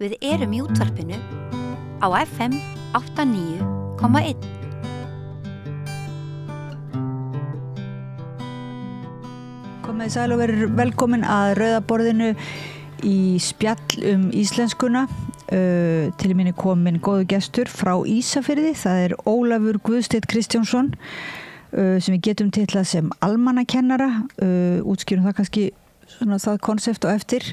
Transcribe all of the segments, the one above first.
Við erum í útvarpinu á FM 89,1. Komið sæl og verið velkomin að Rauða borðinu í spjall íslenskuna. Til minni komin góðu gestur frá Ísafirði. Það Ólafur Guðsteinn Kristjánsson sem við getum titlað sem almannakennara. Útskýrum það kannski svona það konsept á eftir.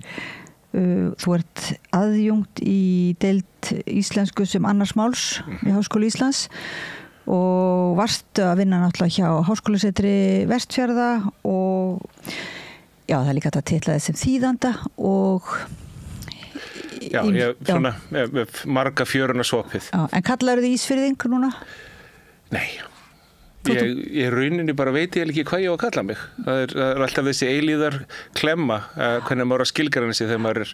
Þú ert aðjunkt í deild íslensku sem annars máls í Háskóla Íslands og varst að vinna náttúrulega hjá Háskólasetri Vestfjarða og já, það líka hægt að titla þess sem þýðanda og Já, svona með marga fjöruna sopið. Já, en kallarðu þið Ísfirðing núna? Nei. Ég rauninni bara veit ég ekki hvað ég á að kalla mig. Það er alltaf þessi eilíðar klemma, hvernig maður á skilgreina sig þegar maður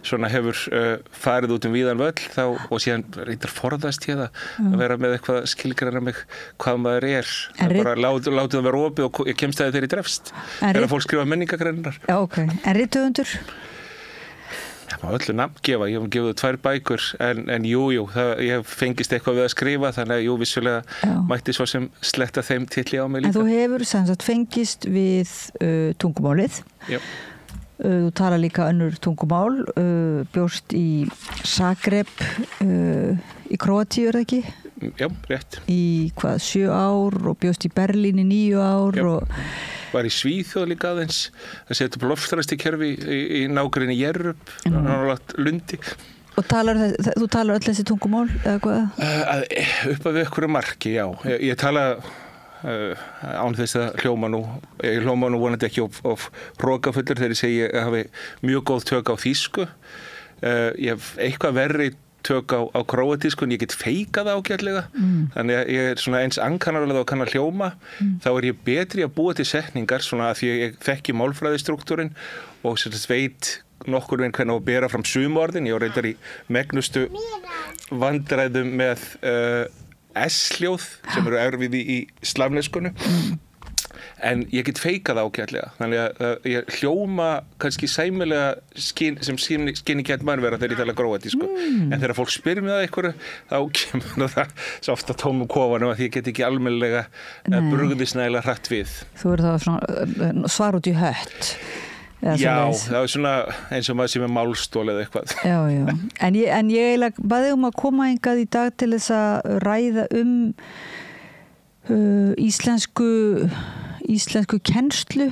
svona hefur farið út víðan völl þá, og síðan reyndar forðast ég það að vera með eitthvað skilgreina mig hvað maður er. Bara látið það vera opið og ég kemst að þeir í drefst. Þegar fólk skrifa menningagreinar. Já, ok. En rithöfundur? Það má öllu nafn gefa, ég hef gefið 2 bækur en jú, ég hef fengist eitthvað við að skrifa þannig að jú, vissulega mætti svo sem sletta þeim titli á mig líka. En þú hefur sem sagt fengist við tungumálið. Já. Þú tala líka önnur tungumál, bjóst í Zagreb í Króatíu, það ekki? Já, rétt. Í 7 ár og bjóst í Berlín í 9 ár og var í Svíþjóð líka aðeins að setja upp loftræstikerfi í nágrinni Jerrup, nálægt Lundi. Og þú talar öll þessi tungumál eða hvað? Upp að við einhverju marki, já. Ég tala án þess að hljóma nú vonandi ekki of hrokafullur þegar ég segi ég hafi mjög góð tök á þýsku. Ég hef eitthvað verri tök á króatísku en ég get feikað ágætlega. Þannig að ég svona eins ankannarlega og kann að hljóma. Þá ég betri að búa til setningar svona að því ég þekki málfræðistruktúrin og veit nokkur veginn hvernig að bera fram sumorðin. Ég reyndar í megnustu vandræðum með S-hljóð sem eru erfið í slavneskunni. En ég get feikað ágætlega, þannig að ég hljóma kannski sæmilega sem skinni gett mannvera þegar ég tala króatísku. En þegar fólk spyr mig það einhverju, þá kemur það svo ofta tómum kofanum að ég get ekki almennilega brugðisnægilega hratt við. Þú þá svona svar út í hött. Já, það er svona eins og maður sem málstól eða eitthvað. Já. En ég eiginlega baði að koma hingað í dag til þess að ræða íslensku kennslu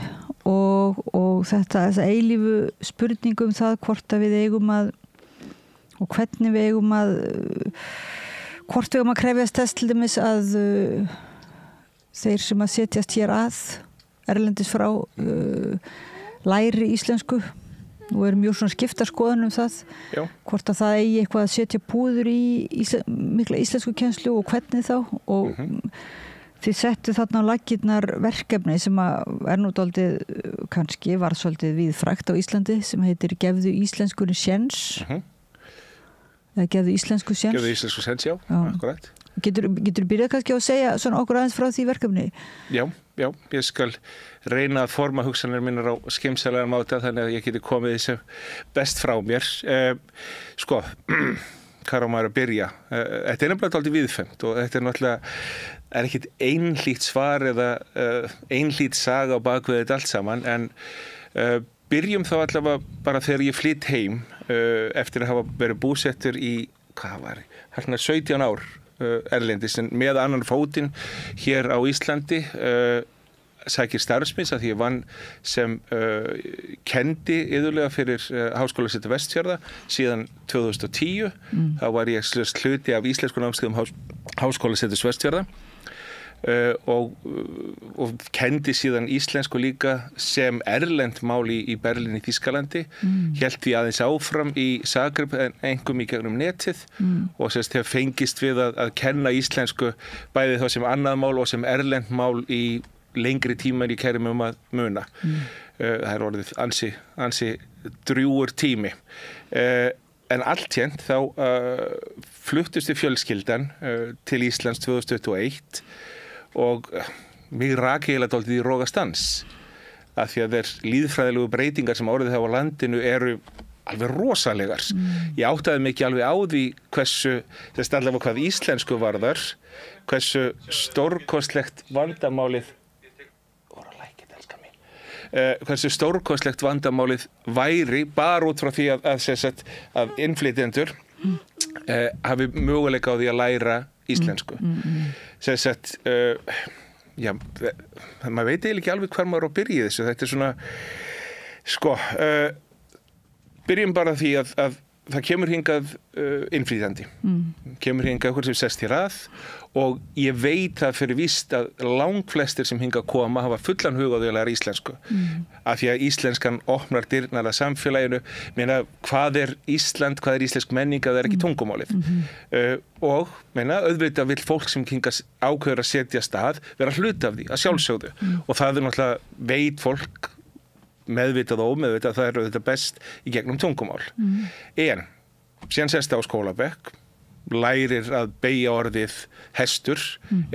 og þessa eilífu spurningum það hvort að við eigum að og hvernig við eigum að hvort við eigum að krefjast þess til dæmis að þeir sem að setjast hér að erlendis frá læri íslensku og mjög svona skiptar skoðun það. Já. Hvort að það eigi eitthvað að setja púður í mikla íslensku kennslu og hvernig þá og þið settu þarna á laggirnar verkefni sem nú dálítið kannski var svolítið víðfrægt á Íslandi sem heitir Gefðu íslenskunni séns. Eða Gefðu íslensku séns. Gefðu íslensku séns, já. Akkurat. Getur byrjað kannski að segja svona okkur aðeins frá því verkefni? Já, ég skal reyna að forma hugsanir minnar á skemmtilegan máta þannig að ég geti komið þessu best frá mér. Hvar á maður að byrja? Þetta nefnilega dálítið víðfemt og þetta náttúrulega ekkert einhlít svar eða einhlít saga á bakvið þetta allt saman en byrjum þá allavega bara þegar ég flytt heim eftir að hafa verið búsettur í, 17 ár erlendis en með annan fótinn hér á Íslandi sækir starfsmins að því ég vann sem kendi iðulega fyrir Háskólasetri Vestfjarða síðan 2010. Þá var ég hluti af íslensku námskeiðum Háskólasetri Vestfjarða og kendi síðan íslensku líka sem erlend mál í Berlín í Þýskalandi. Hélt því aðeins áfram í Zagreb en einkum í gegnum netið og hef fengist við að kenna íslensku bæði þá sem annað mál og sem erlend mál í lengri tíma en ég kæri mig að muna. Það orðið ansi drjúgur tími. En alltént þá fluttust við fjölskyldan til Íslands 2021 og mig rak eiginlega dálítið í rogastans af því að þeir lýðfræðilegu breytingar sem orðið hafa á landinu eru alveg rosalegar. Ég áttaði mig ekki alveg á því hversu, þess allavega hvað íslensku varðar, hversu stórkostlegt vandamálið hversu stórkostlegt vandamálið væri bara út frá því að innflytjendur hafi möguleika á því að læra íslensku. Já, maður veit eiginlega ekki alveg hvar maður á að byrja í þessu. Þetta svona, byrjum bara því að það kemur hingað innflytjandi. Kemur hingað okkur sem sest hér að og ég veit það fyrir víst að langflestir sem hingað koma hafa fullan hug á því að læra íslensku. Af því að íslenskan opnar dyrnar að samfélaginu. Meina, hvað er Ísland, hvað er íslensk menning að það er ekki tungumálið? Og auðvitað vill fólk sem hingað ákveður að setja stað vera hluti af því, að sjálfsögðu. Og það er náttúrulega veit fólk meðvitað og ómeðvitað, það er auðvitað best í gegnum tungumál. En síðan sest á skólabekk, lærir að beygja orðið hestur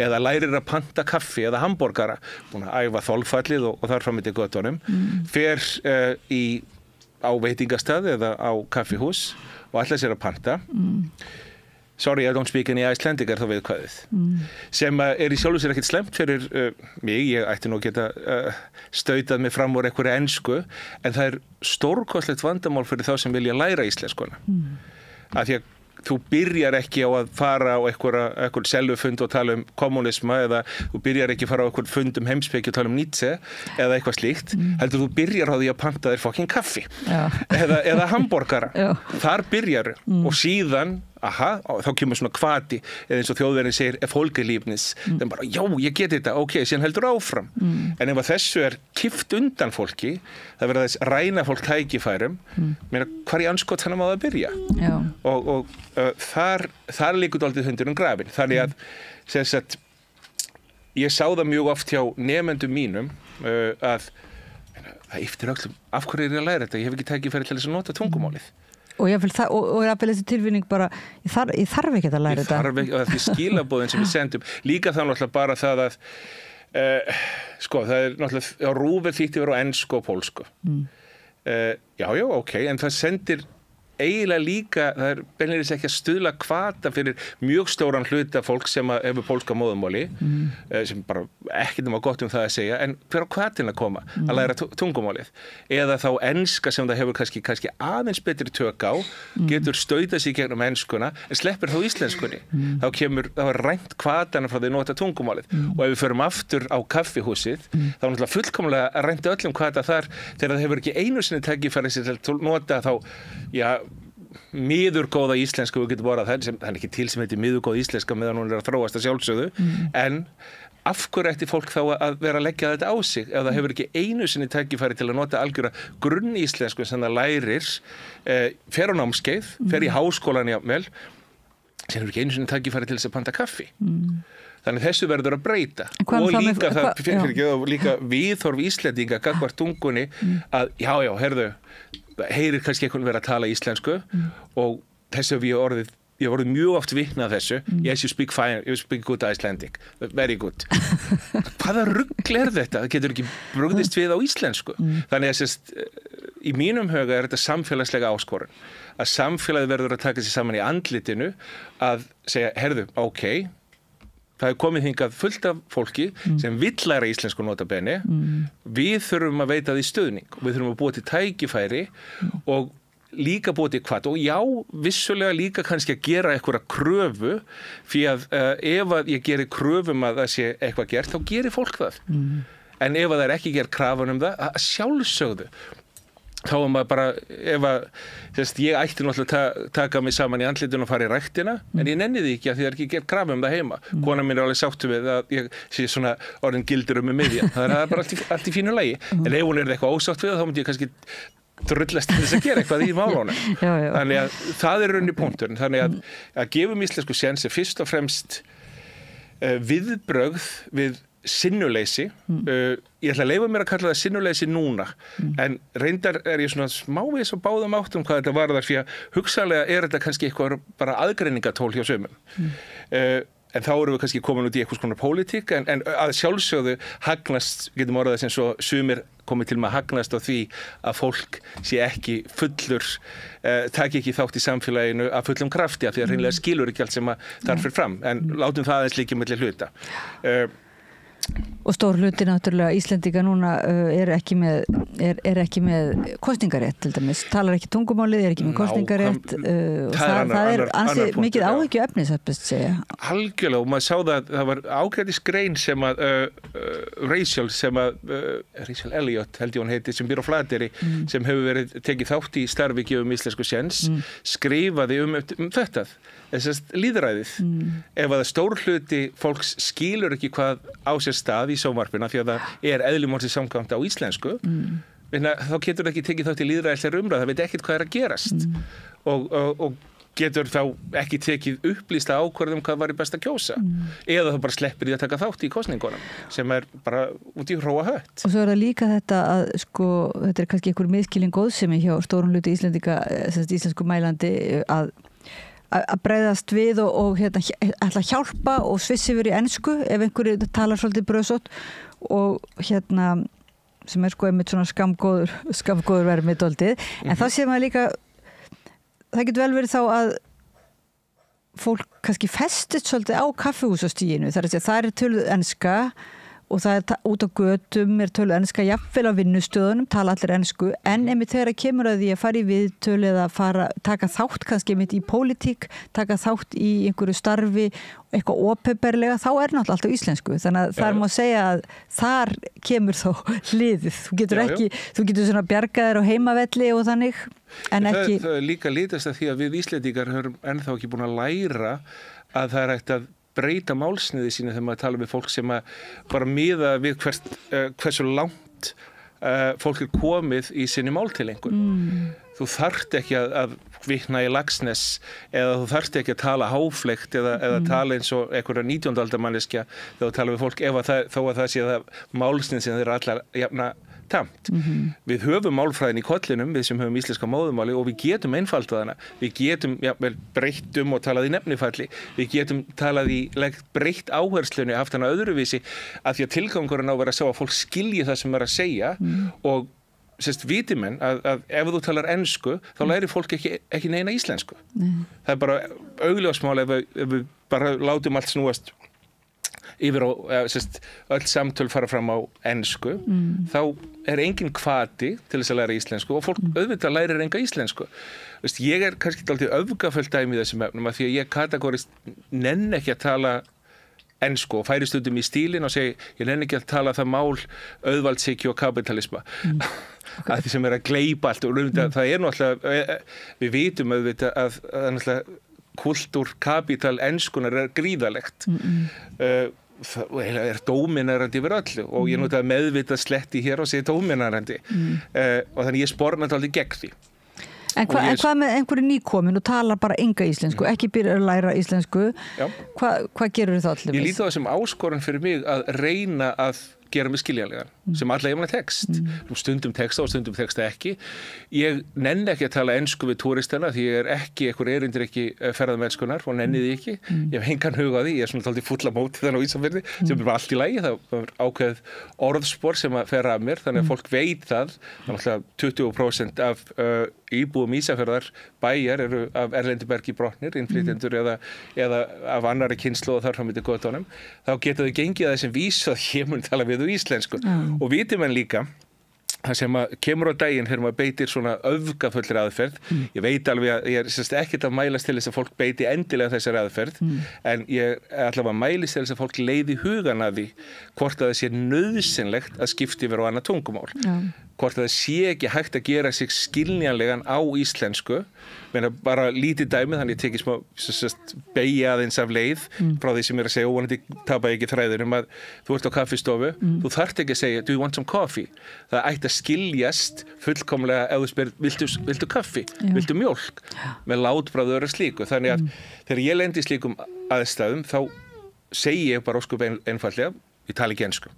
eða lærir að panta kaffi eða hamborgara, búin að æfa þolfallið og þar fram eftir götunum, fer á veitingastað eða á kaffihús og ætlar sér að panta. Sorry, I don't speak any Icelandic er þá viðkvæðið. Sem er í sjálfu sér ekkert slemt fyrir mig, ég ætti nú að geta stautað mig fram úr einhverju ensku, en það er stórkostlegt vandamál fyrir þá sem vilja læra íslenskuna. Af því að þú byrjar ekki á að fara á einhver selvufund og tala kommunisma eða þú byrjar ekki að fara á einhver fund heimspeki og tala Nietzsche eða eitthvað slíkt, heldur þú byrjar á því að panta þér fucking kaffi eða hamborgara. Þar byrjar og síðan þá kemur svona hvati eða eins og Þjóðverjinn segir Folgelífnis, þeim bara, já, ég geti þetta, ok, síðan heldur áfram. En ef að þessu er kippt undan fólki, það verða þess ræna fólk tækifærum, meina, hvar í andskot þannig má það byrja? Og þar liggur dálítið hundurinn grafinn. Þannig að, ég sá það mjög oft hjá nemendum mínum að það yftir öllum, af hverju er ég að læra þetta? Ég hef ekki tækifæri til þess að nota tungumálið. Og ég vil þessi tilfinning bara, ég þarf ekki að læra þetta. Ég þarf ekki, og því skilaboðin sem við sendum, líka þá náttúrulega bara það að, það er náttúrulega, RÚV þýtti vera á ensku og pólsku. Já, ok, en það sendir eiginlega líka, það er beinleiðis ekki að stuðla hvata fyrir mjög stóran hluta fólk sem hefur pólska móðurmáli, sem bara ekkert gott það að segja, en hver á hvatin að koma að læra tungumálið? Eða þá enska sem það hefur kannski aðeins betri tök á, getur stautað sig gegnum enskuna, en sleppir þá íslenskunni. Þá er rænt hvatana frá því að nota tungumálið. Og ef við förum aftur á kaffihúsið, þá er náttúrulega fullkomlega rænt öllum hvata þar, þegar það hefur ekki einu sinni tækifæri til að nota þá, miðurgóða íslenska, við getum borað það er ekki til sem heitir miðurgóða íslenska meðan hún er að þróast að sjálfsögðu, en af hverju ætti fólk þá að vera að leggja þetta á sig ef það hefur ekki einu sinni tækifæri til að nota algjöra grunníslensku sem það lærir, fer á námskeið, fer í háskólan jafnvel, sem hefur ekki einu sinni tækifæri til þess að panta kaffi. Þannig þessu verður að breyta og líka viðhorf Íslendinga gagnvart tungunni að heyrðu, heyrir kannski einhvern vera að tala íslensku og þessu hef ég orðið mjög oft vitna af þessu. Yes, you speak fine, you speak good Icelandic, very good. Hvaða rugl er þetta? Það getur ekki brugðist við á íslensku. Þannig að í mínum huga er þetta samfélagslega áskorun. Að samfélagið verður að taka sig saman í andlitinu að segja, heyrðu, ok, það er komið hingað fullt af fólki sem vill læra íslensku nota bene. Við þurfum að veita því stuðning. Við þurfum að búa til tækifæri og líka búa til hvað. Og já, vissulega líka kannski að gera eitthvað kröfu, fyrir að ef að ég gerir kröfum að það sé eitthvað gert, þá gerir fólk það. En ef að það er ekki gert krafan það, að sjálfsögðu. Þá maður bara, ég ætti náttúrulega að taka mig saman í andlitinu og fara í ræktina, en ég nenni því ekki að því það er ekki gert krafa það heima. Konan mín er alveg sáttu við að ég sé svona orðin gildur með miðja. Það er bara allt í fínu lagi. En ef hún er eitthvað ósátt við það, þá myndi ég kannski drullast til þess að gera eitthvað í málunum. Þannig að það er rauninni punkturinn. Þannig að gefum íslensku séns er fyrst og fremst viðbrögð við sinnuleysi. Ég ætla að leyfa mér að kalla það sinnuleysi núna, en reyndar er ég svona smávegis á báðum áttum hvað þetta varðar, fyrir að hugsanlega er þetta kannski eitthvað bara aðgreiningatól hjá sumum. En þá erum við kannski komin út í eitthvað konar pólitík, en að sjálfsögðu hagnast, getum orðað sem svo sumir komið til með að hagnast á því að fólk sé ekki fullur, taki ekki þátt í samfélaginu af fullum krafti, af því að hreinlega skilur ekki allt sem að þar fyrir fram, en látum það aðeins líka milli hluta. Og stór hluti náttúrulega Íslendinga núna er ekki með kosningarétt til dæmis, talar ekki tungumálið, ekki með kosningarétt og það er ansi mikið áhyggju efni satt segja. Algjörlega, og maður sá það var ágætis grein sem að Rachel Elliot held ég hún heiti, sem býr á Flateyri, sem hefur verið tekið þátt í starfi gefum íslensku séns, skrifaði um þetta, þessast líðræðið. Ef að stór hluti fólks skilur ekki hvað á sér stað í sjónvarpinu því að það er eðli málsins samkvæmt á íslensku, þá getur það ekki tekið þátt í lýðræðislegri umræðu, það veit ekkert hvað er að gerast og getur þá ekki tekið upplýsta ákvörðum hvað var í best að kjósa eða þá bara sleppir í að taka þátt í kosningunum sem er bara út í hróa hött. Og svo er það líka þetta að þetta er kannski einhver miðskilning góðsemi hjá stórum hluti Íslendinga, íslensku mælandi að bregðast við og ætla að hjálpa og svissi yfir í ensku ef einhverju talar svolítið bröðsótt og sem er einmitt svona skamgóður vermið dálítið, en þá séð maður líka það getur vel verið þá að fólk kannski festist svolítið á kaffihúsastíginu, það er töluð enska og það er út á götum, er töluð enska jafnvel á vinnustöðunum, tala allir ensku, en einmitt þegar það kemur að því að fara í viðtölu eða taka þátt kannski einmitt í pólitík, taka þátt í einhverju starfi, eitthvað opinberlega, þá er náttúrulega alltaf íslensku, þannig að þar má segja að þar kemur þó hliðið, þú getur svona bjargaðir á heimavelli og þannig, en ekki... Það er líka litast að því að við Íslendingar höfum ennþá ekki búin að læra að það er hægt að breyta málsniði sínu þegar maður tala við fólk sem að bara miða við hversu langt fólk er komið í sinni máltilengun. Þú þarft ekki að vitna í Laxness eða þú þarft ekki að tala háfleygt eða tala eins og einhverja 19. aldar manneskja þegar þú tala við fólk þó að það sé það málsnið sem þeir allar jafna tamt. Við höfum málfræðin í kollinum, við sem höfum íslenska móðumáli og við getum einfaldað hana. Við getum breytt og talað í nefnifalli. Við getum talað í breytt áherslunni, haft hana öðruvísi af því að tilgangurinn á að vera að sjá að fólk skilji það sem er að segja og viti menn að ef þú talar ensku þá lærir fólk ekki neina íslensku. Það er bara augljósmál ef við bara látum allt snúast yfir á, öll samtöl fara fram á ensku, þá er engin hvati til þess að læra íslensku og fólk auðvitað lærir enga íslensku. Ég er kannski dálítið öfgafullt dæmi í þessum efnum að því að ég kategórist nenn ekki að tala ensku og færi stundum í stílinn og segi ég nenn ekki að tala það mál auðvaldshyggju og kapitalisma. Að því sem er að gleypa allt og það er náttúrulega, við vitum auðvitað að náttúrulega kultúr kapital enskunar er gríðalegt. Það er dóminarandi yfir öllu og ég nota meðvitað sletti hér og segi dóminarandi og þannig ég sporna þetta aldrei gegn því. En hvað með einhverju nýkomin og talar bara enga íslensku, ekki byrja að læra íslensku, hvað gerur það allir? Ég líti á það sem áskorun fyrir mig að reyna að gera mig skiljanlegan, sem alla jafna text. Stundum texta og stundum texta ekki. Ég nenni ekki að tala ensku við túristana því ég er ekki, einhver erindir ekki ferðamennskunar og nenni því ekki. Ég hef engan hug á því, ég er svona taldið fulla móti þannig á Ísafirði, sem er bara allt í lagi, það er ákveð orðspor sem að fer af mér, þannig að fólk veit það, þannig að 20% af íbúum Ísafjarðar bæjar eru af erlendibergi brotnir, innflytjendur eða af annarri kynslóð og þar fram eftir götunum, þá geta þau gengið að þessum vísu að ég mun tala við íslensku. Og viti menn líka það sem að kemur á daginn þegar maður beitir svona öfgafullri aðferð. Ég veit alveg að ég er ekkert að mælast til þess að fólk beiti endilega þessari aðferð, en ég allavega mælist til þess að fólk leiði hugan að því hvort að það sé nauðsynlegt að skipta yfir á annað tungumál. Hvort að það sé ekki hægt að gera sig skiljanlegan á íslensku, menna bara lítið dæmi, þannig að ég tekið smá beigja aðeins af leið frá því sem ég er að segja, óvanandi tapa ekki þræðunum að þú ert á kaffistofu, þú þarft ekki að segja do you want some coffee? Það ætti að skiljast fullkomlega ef þú spyrir viltu kaffi, viltu mjólk, með látbragð og slíku. Þannig að þegar ég lendi í slíkum aðstæðum þá segi ég bara ósköp einfaldlega, ég tala ekki ensku.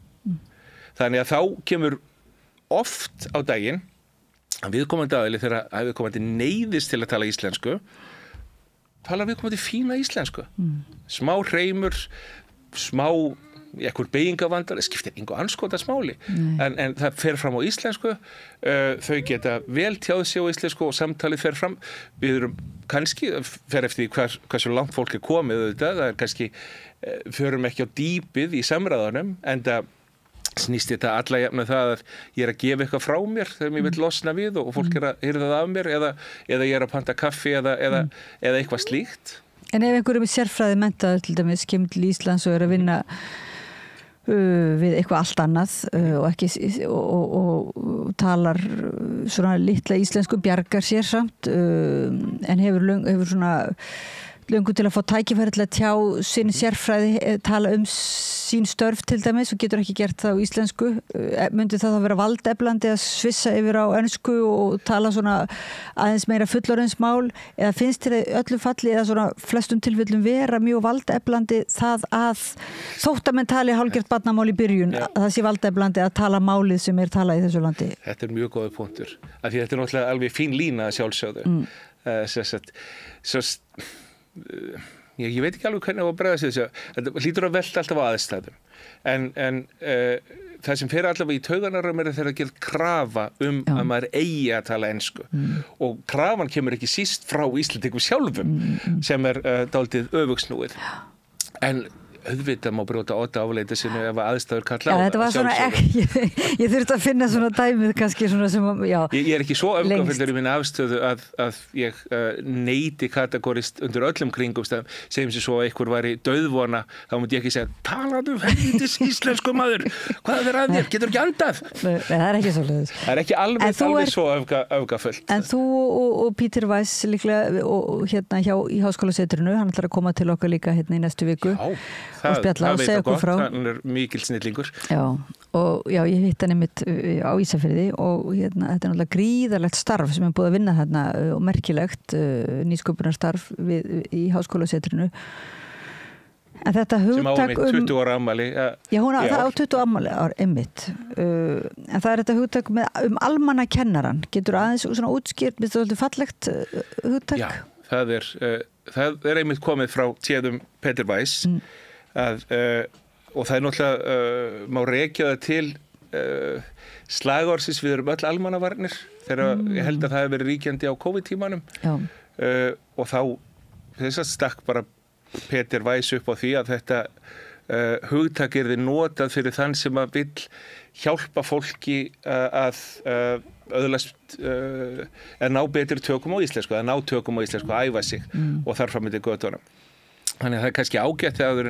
Þannig að þá kemur oft á daginn að viðkomandi aðili þegar viðkomandi neyðist til að tala íslensku, talar við komandi fína íslensku. Smá hreimur, smá einhver beygingavandar, skiptir engu anskotans máli. En það fer fram á íslensku, þau geta vel tjáð sig á íslensku og samtalið fer fram. Við erum kannski, fer eftir því hversu langt fólk komið auðvitað, það kannski, förum ekki á dýpið í samræðanum, en það snýst þetta alla jafna það að ég að gefa eitthvað frá mér þegar mér vil losna við og fólk að hyrða það af mér eða ég að panta kaffi eða eitthvað slíkt. En ef einhverjum sérfræði menntaður til dæmis kemur til Íslands og að vinna við eitthvað allt annað og talar svona litla íslensku, bjargar sér samt en hefur svona löngu til að fá tækifæri til að tjá sinni sérfræði, tala sín störf til dæmis og getur ekki gert það á íslensku. Myndi það vera valdeflandi að svissa yfir á ensku og tala svona aðeins meira fullorðinsmál eða finnst þér öllu falli eða svona flestum tilfellum vera mjög valdeflandi það að þótt að menn tali hálfgert barnamál í byrjun, að það sé valdeflandi að tala málið sem talað í þessu landi? Þetta mjög góður punktur, af því þetta náttúrulega alveg fín lína að sjálfsögðu. Ég veit ekki alveg hvernig á að bregða sig þessu. Þetta hlýtur að velta alltaf á aðstæðum. En það sem fer allavega í taugarnar þegar það gerð krafa að maður eigi að tala ensku. Og krafan kemur ekki síst frá Íslendingum sjálfum sem dálítið öfugsnúið. En auðvitað má brjóta odda áleita sinu ef aðstæður kalla á það. Þetta var svona ég þurfti að finna svona dæmið kannski svona sem ég ekki svo öfgafellur í minni afstöðu að ég neiti kategórist undir öllum kringumstæðum, segjum sér svo að einhver væri dauðvona, þá myndi ég ekki segja talaðu helvítis íslensku maður, hvað að þér, getur ekki andað? Nei, það ekki svoleiðis. Það ekki alveg svo öfgafullt. En þú og Peter Weiss líklega og hérna í Háskólasetrinu, hann ætlar að koma til okkar líka hérna í næstu viku. Það veit það gott, hann mikil snillingur. Já, og ég hitt hann einmitt á Ísafirði og hérna, þetta náttúrulega gríðarlegt starf sem búið að vinna þarna og merkilegt nýsköpunarstarf í Háskólasetrinu. En þetta hugtak sem á 20 ára afmæli. Já, það á 20 afmæli einmitt. En það þetta hugtak almannakennaran. Getur aðeins svona útskýrt, með þetta fallegt hugtak? Já, það einmitt komið frá téðum Peter Weiss. Og það náttúrulega má rekja það til slagorðsins við erum öll almannavarnir þegar ég held að það hefur verið ríkjandi á COVID-tímanum og þá þess að stakk bara Peter Weiss upp á því að þetta hugtak yrði notað fyrir þann sem að vill hjálpa fólki að öðlast að ná betri tökum á íslensku, að ná tökum á íslensku, að æfa sig og þarfram myndi götunum. Þannig að það kannski ágætt þegar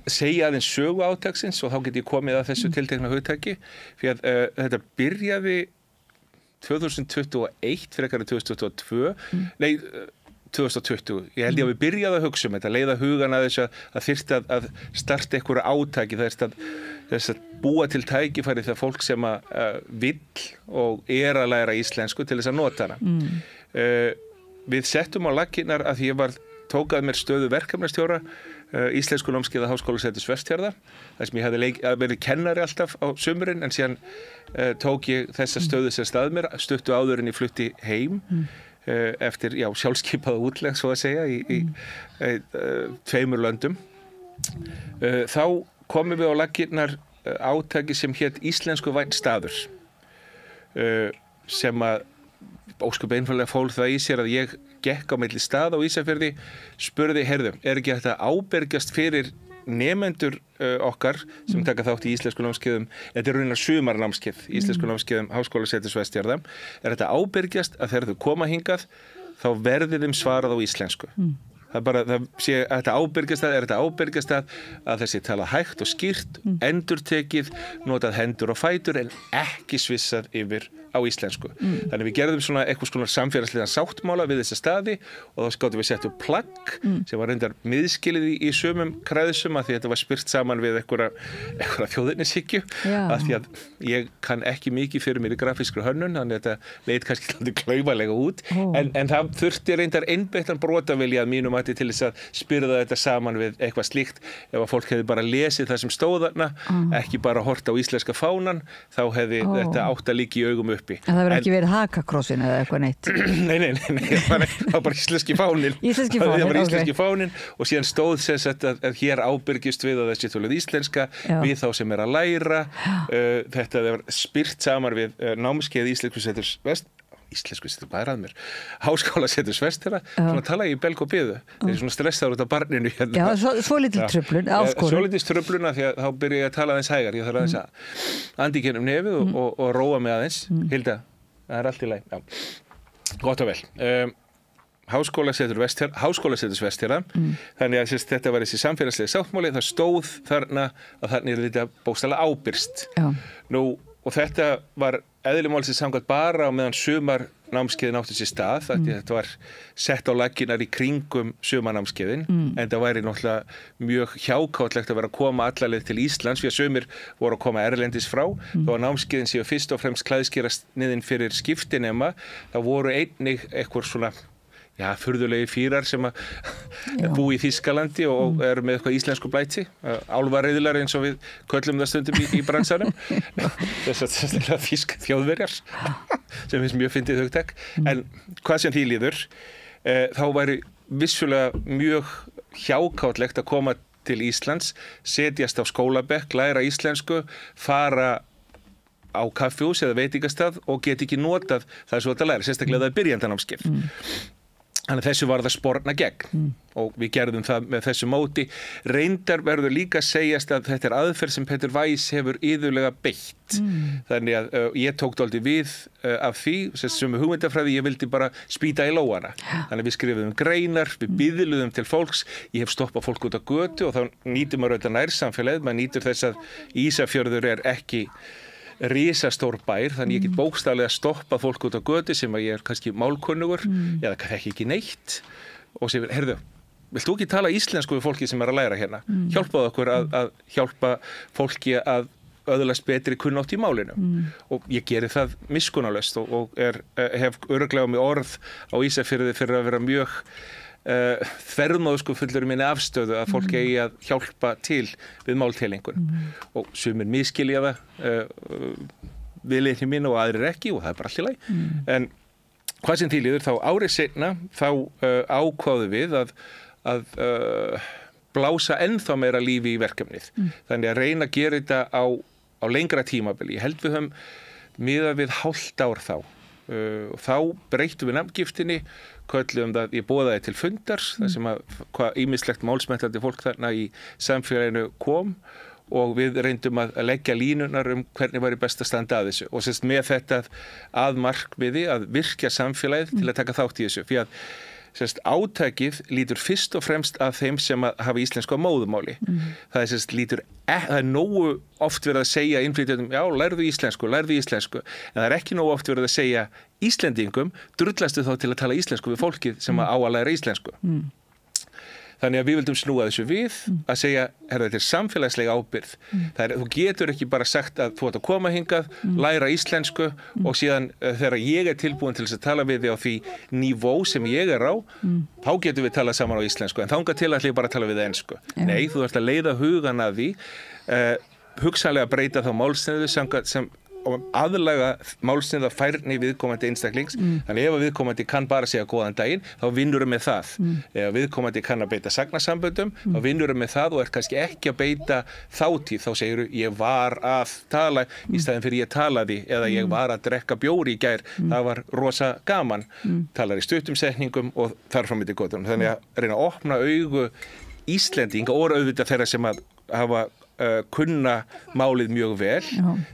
segja aðeins sögu átaksins og þá get ég komið að þessu tiltekna hugtaki fyrir að þetta byrjaði 2021 frekar en 2022 nei 2020. Ég held ég að við byrjaði að hugsa þetta, leiða hugan að þess að þyrfti að starta einhverju átaki, þess að búa til tækifæri þegar fólk sem að vill og að læra íslensku til þess að nota hana. Við settum á laggirnar að því ég tók að mér stöðu verkefnastjóra íslensku námskeiða Háskólaseturs Vestfjarða, þar sem ég hafði verið kennari alltaf á sumrin en síðan tók ég þessa stöðu sem stað mér stuttu áður en ég flutti heim eftir sjálfskipaða útlegg svo að segja í 2 löndum. Þá komum við á laggirnar átaki sem hét Íslensku vænn staður sem að ósköp einfallega fól það í sér að ég gekk á milli stað á Ísafirði, spurði, heyrðu, ekki þetta ábyrgjast fyrir nemendur okkar sem taka þátt í íslensku námskeiðum, þetta raunar sumarnámskeið, íslensku námskeiðum Háskólaseturs Vestfjarða, þetta ábyrgjast að þegar þau koma hingað, þá verði þeim svarað á íslensku. Þetta ábyrgjast að þessi tala hægt og skýrt, endurtekið, notað hendur og fætur en ekki svissað yfir á íslensku. Þannig við gerðum svona eitthvað svona samfélagslegan sáttmála við þessa staði og þá skáttum við sett upp plagg sem var reyndar miðskilið í sumum kræðsum að því þetta var spyrt saman við einhverja þjóðernishyggju að því að ég kann ekki mikið fyrir mér í grafískri hönnun þannig að þetta leit kannski klaufalega út en það þurfti reyndar einbeittan brotavilja að mínum mætti til þess að spyrða þetta saman við eitthvað slíkt. Ef að fólk hefði bara lesið það sem stóð þarna, ekki bara hort á íslenska fánan, þá hefði þetta átt að líka í augum uppi. En það verður ekki verið hakakrossin eða eitthvað neitt? Nei, það var bara íslenski fánin. Íslenski fánin og síðan stóð sem sagt að hér ábyrgist við að þessi tölum íslenska, við þá sem að læra. Þetta var spyrt saman við námskeið Háskólaseturs Vestfjarða, svona tala ég í belg og biðu. Þeir svona stressaður út af barninu hérna. Já, svo lítil truflun, áskorun. Svo lítil trufluna því að þá byrja ég að tala aðeins hægar. Ég þarf aðeins að andi í kennum nefið og róa mig aðeins. Hilda, það allt í lagi. Já, gott og vel. Háskólaseturs Vestfjarða. Þannig að þetta var þessi samfélagslega sáttmáli. Það stóð þarna að þarna þetta bókstaflega ábyrst. Og þetta var eðli málsins samkvæmt bara á meðan sumarnámskeiðin áttu sér stað. Þetta var sett á laggirnar í kringum sumarnámskeiðin. En það væri náttúrulega mjög hjákátlegt að vera að koma alla leið til Íslands því að sumir voru að koma erlendis frá. Þó að námskeiðin séu fyrst og fremst klæðskerasniðin fyrir skiptinema. Það voru einnig eitthvað svona furðulegi fýrar sem að búi í Þýskalandi og eru með eitthvað íslensku blæti, álfariðlar eins og við köllum það stundum í bransanum. Þess að þýsk þjóðverjar sem finnst mjög fyndið hugtak. En hvað sem því líður, þá væri vissulega mjög hjákátlegt að koma til Íslands, setjast á skólabekk, læra íslensku, fara á kaffihús eða veitingastað og geta ekki notað það svo að læra, sérstaklega það er byrjandanámskeið. Þannig þessu var það sporna gegn og við gerðum það með þessu móti. Reyndar verður líka að segjast að þetta er aðferð sem Peter Weiss hefur iðulega beitt. Þannig að ég tók dálítið við af því, sem hugmyndafræði, ég vildi bara spýta í lóana. Þannig að við skrifum greinar, við biðluðum til fólks, ég hef stoppað fólk út á götu og þá nýtum maður auðvitað nærsamfélagið, maður nýtur þess að Ísafjörður er ekki risastór bær, þannig ég get bókstaflega stoppað fólk út á götu sem að ég er kannski málkunnugur eða þekki ekki neitt og sem, heyrðu, vilt þú ekki tala íslensku við fólki sem er að læra hérna? Hjálpaðu okkur að hjálpa fólki að öðlast betri kunnátt í málinu og ég geri það miskunnarlaust og hef örugglega með orð á Ísafirði fyrir að vera mjög þvermóðsku fullur minni afstöðu að fólk eigi að hjálpa til við málteilingun og sumir miskilja það viðleitni mín og aðrir ekki og það er bara allt í lagi. En hvað sem því líður þá árið seinna þá ákváðum við að blása ennþá meira lífi í verkefnið. Þannig að reyna að gera þetta á lengra tímabili. Ég held við höfum miðað við hálft ár þá. Þá breyttum við nafngiftinni, köllum það, ég boðaði til fundar, þar sem að ýmislegt málsmetandi fólk þarna í samfélaginu kom og við reyndum að leggja línunar hvernig væri best að standa að þessu og með þetta að markmiði að virkja samfélagið til að taka þátt í þessu. Því að átækið lítur fyrst og fremst að þeim sem að hafa íslensku á móðumáli. Það er nógu oft verið að segja innflytjendum, já, lærðu íslensku, en það er ekki nógu oft verið að segja Íslendingum, drullastu þá til að tala íslensku við fólkið sem á að læra íslensku. Þannig að við vildum snúa þessu við að segja, þetta er samfélagslega ábyrgð. Þú getur ekki bara sagt að þú átt að koma hingað, læra íslensku og síðan þegar ég er tilbúin til þess að tala við þig á því nívó sem ég er á, þá getum við talað saman á íslensku. En þangað til ætla ég bara að tala við ensku. Nei, þú þarft að leiða hugan að því, hugsanlega breyta þá málsniðu sem og aðlaga málsniða færni viðkomandi einstaklings. Þannig ef viðkomandi kann bara segja góðan daginn, þá vinnurum með það. Ef viðkomandi kann að beita sagnasamböndum, þá vinnurum með það og er kannski ekki að beita þátíð. Þá segir ég var að tala í staðin fyrir ég talaði eða ég var að drekka bjóri í gær. Það var rosa gaman. Talar í stuttum setningum og þar fram til götunum. Þannig að reyna að opna augu Íslendinga og auðvitað þeirra sem að hafa kunna málið mjög vel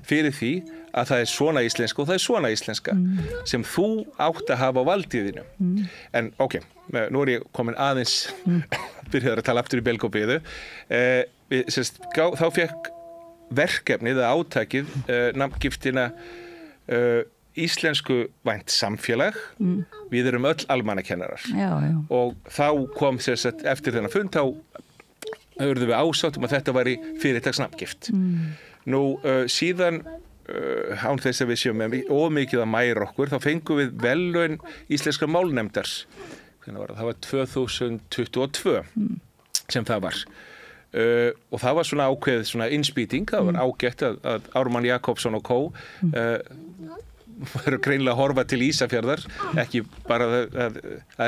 fyrir því að það er svona íslenska og það er svona íslenska sem þú átt að hafa á valdiðinu. En ok, nú er ég komin aðeins byrjaður að tala aftur í belg og biðu. Þá fekk verkefnið eða átakið nafngiftina íslensku vænt samfélag. Við erum öll almannakennarar. Og þá kom eftir þennan fund þá urðum við ásáttum að þetta væri fyrirtaksnafngift. Nú síðan án þess að við séum of mikið að mæra okkur, þá fengum við verðlaun íslenskrar málnefndar það var 2022 sem það var. Og það var svona ákveðið svona innspýting, það var ágætt að Ármann Jakobsson og Kó eru greinilega að horfa til Ísafjarðar, ekki bara að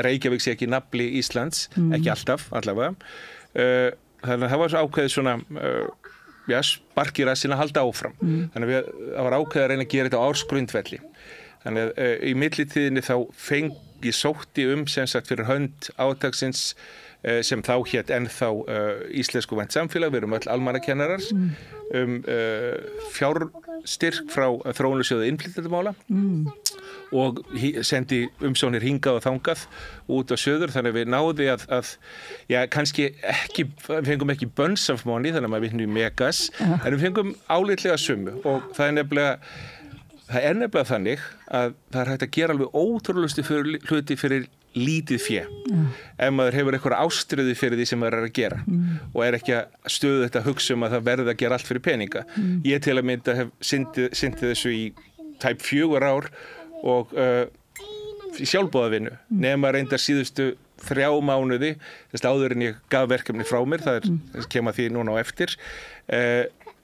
Reykjavík sé ekki nafli Íslands, ekki alltaf, allavega. Þannig að það var ákveðið svona, spark í rassinn að halda áfram. Þannig að það var ákveðið að reyna að gera þetta á ársgrundvelli. Þannig að í millitíðinni þá sótti sem sagt fyrir hönd átaksins sem þá hét ennþá íslenskuvænt samfélag, við erum öll almannakennarar, fjárstyrk frá þróunarsjóði innflytjendamála og sendi umsóknir hingað og þangað út á söður, þannig að við náði að kannski ekki, við fengum ekki bunch of money, þannig að maður vinnum í megas, en við fengum álitlega summu og það er nefnilega þannig að það er hægt að gera alveg ótrúlustu hluti fyrir lítið fé. Ef maður hefur eitthvað ástriðu fyrir því sem maður er að gera og er ekki að stöðu þetta að hugsa að það verði að gera allt fyrir peninga. Ég til að mynda hef syntið þessu í tæp 4 ár og í sjálfboðavinnu, nema reyndar síðustu 3 mánuði, þess áður en ég gaf verkefni frá mér, það kemur því núna á eftir,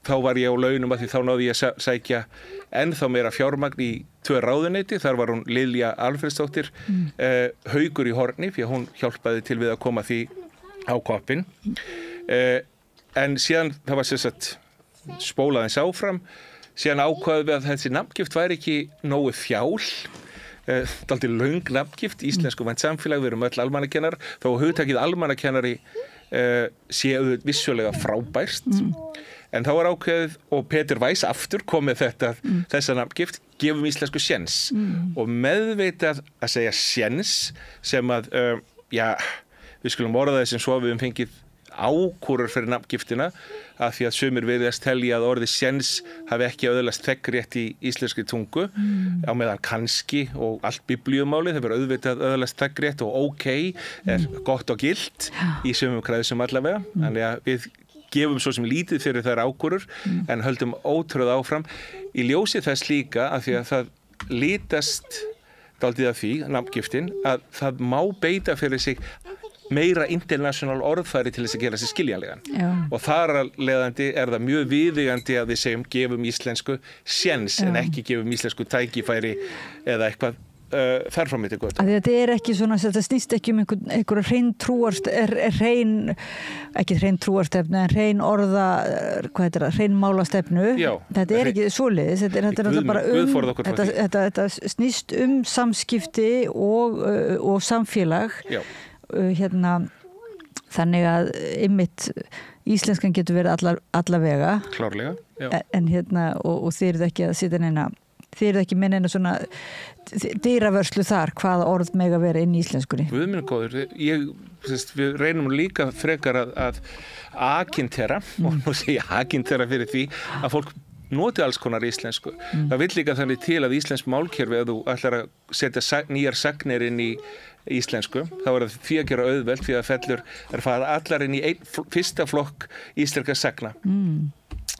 þá var ég á launum að því þá náði ég að sækja ennþá meira fjármagn í 2 ráðuneyti, þar var hún Lilja Alfreðsdóttir, Haukur í Horni, fyrir hún hjálpaði til við að koma því á koppinn. En síðan, það var sem sagt spólaðins áfram, síðan ákvaðum við að þessi nafngift væri ekki nógu fjál, dálítið löng nafngift, íslenskuvænt samfélag, við erum öll almannakennarar, þó hugtakið almannakennari séu vissulega frábært. En þá var ákveðið og Peter Weiss aftur kom með þessa nafngift, gefum íslensku séns og meðveitað að segja séns sem að, við skulum orða það sem svo við höfum fengið ákúrur fyrir nafngiftina af því að sumir virðast telja að orðið séns hafi ekki öðlast þekkrétt í íslenskri tungu á meðan kannski og allt biblíumáli það verður auðvitað öðlast þekkrétt og er gott og gilt í sumum kræðsum allavega, þannig að við gefum svo sem lítið fyrir þær ákúrur en höldum ótrúð áfram í ljósi þess líka af því að það litast dálítið af því, nafngiftin, að það má beita fyrir sig meira international orðfæri til þess að gera sig skiljanlegan. Og þar að leiðandi er það mjög viðeigandi að við segjum gefum íslensku séns en ekki gefum íslensku tækifæri eða eitthvað þar fram eftir götu. Þetta er ekki svona, þetta snýst ekki einhverja hrein trúarstefnu en hrein orða, hrein málastefnu. Þetta er ekki svoleiðis, þetta er bara þetta snýst samskipti og samfélag. Þannig að einmitt íslenskan getur verið alla vega. Klárlega, en og þið eruð ekki að sitja neina, þið eruð ekki með neina svona dýravörslu þar, hvaða orð mega vera inn í íslenskunni. Guð minn góður, við reynum líka frekar að akintera, og nú segja akintera fyrir því að fólk noti alls konar íslensku. Það vill líka þannig til að íslensk málkerfi, ef þú ætlar að setja nýjar sagnir inn í íslensku, þá er það því að gera auðvelt því að fellur fara allar inn í fyrsta flokk íslenska sagna.